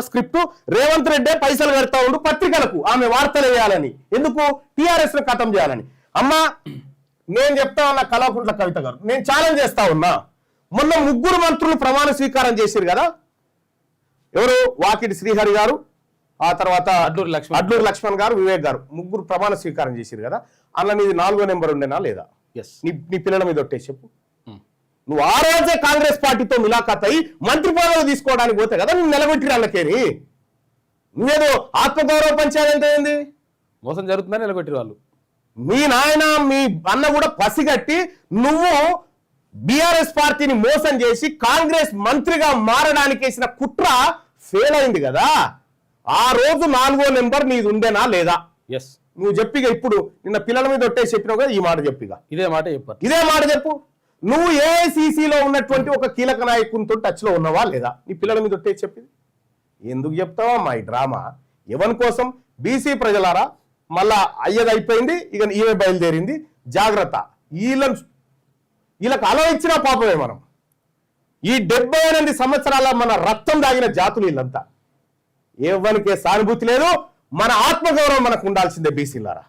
Script Revanth Reddy పైసలు పెడతా ఉండు పత్రికలకు ఆమె వార్తలు వేయాలని, ఎందుకు టీఆర్ఎస్ ను ఖతం చేయాలని. అమ్మా నేను చెప్తా ఉన్నా కళాకుంట్ల కవిత గారు, నేను ఛాలెంజ్ చేస్తా ఉన్నా. మొన్న 3 మంత్రులు ప్రమాణ స్వీకారం చేశారు కదా, ఎవరు వాకిటి శ్రీహరి గారు, ఆ తర్వాత అడ్లూరు లక్ష్మణ్ గారు, వివేక్ గారు, 3 ప్రమాణ స్వీకారం చేశారు కదా. అలా నీది 4వ నెంబర్ ఉండేనా లేదా? నీ పిల్లల మీద ఒట్టే చెప్పు. నువ్వు ఆ రోజే కాంగ్రెస్ పార్టీతో ములాఖాత్ అయి మంత్రి పదవి తీసుకోవడానికి పోతే కదా నువ్వు నిలబెట్టిన వాళ్ళకేని. నువ్వేదో ఆత్మగౌరవ పంచాయతీ ఏంది? మోసం జరుగుతుందని నిలబెట్టిన వాళ్ళు. మీ నాయన మీ అన్న కూడా పసిగట్టి నువ్వు బీఆర్ఎస్ పార్టీని మోసం చేసి కాంగ్రెస్ మంత్రిగా మారడానికి వేసిన కుట్ర ఫెయిల్ అయింది కదా. ఆ రోజు 4వ నెంబర్ నీది ఉండేనా లేదా? ఎస్. నువ్వు చెప్పిగా ఇప్పుడు నిన్న పిల్లల మీద ఒట్టే చెప్పినావు కదా, ఈ మాట చెప్పిగా. ఇదే మాట చెప్పారు. ఇదే మాట చెప్పు. నువ్వు ఏఐసిసిలో ఉన్నటువంటి ఒక కీలక నాయకునితో టచ్ లో ఉన్నావా లేదా? నీ పిల్లల మీద ఒట్టే చెప్పింది ఎందుకు చెప్తావా? మా ఈ డ్రామా ఎవరి కోసం? బీసీ ప్రజలారా, మళ్ళా అయ్యది అయిపోయింది, ఇక ఈమె బయలుదేరింది, జాగ్రత్త. వీళ్ళకి అలా ఇచ్చిన పాపమే. మనం ఈ 78 సంవత్సరాల మన రక్తం దాగిన జాతులు వీళ్ళంతా. ఎవరికే సానుభూతి లేదు. మన ఆత్మగౌరవం మనకు ఉండాల్సిందే బీసీలారా.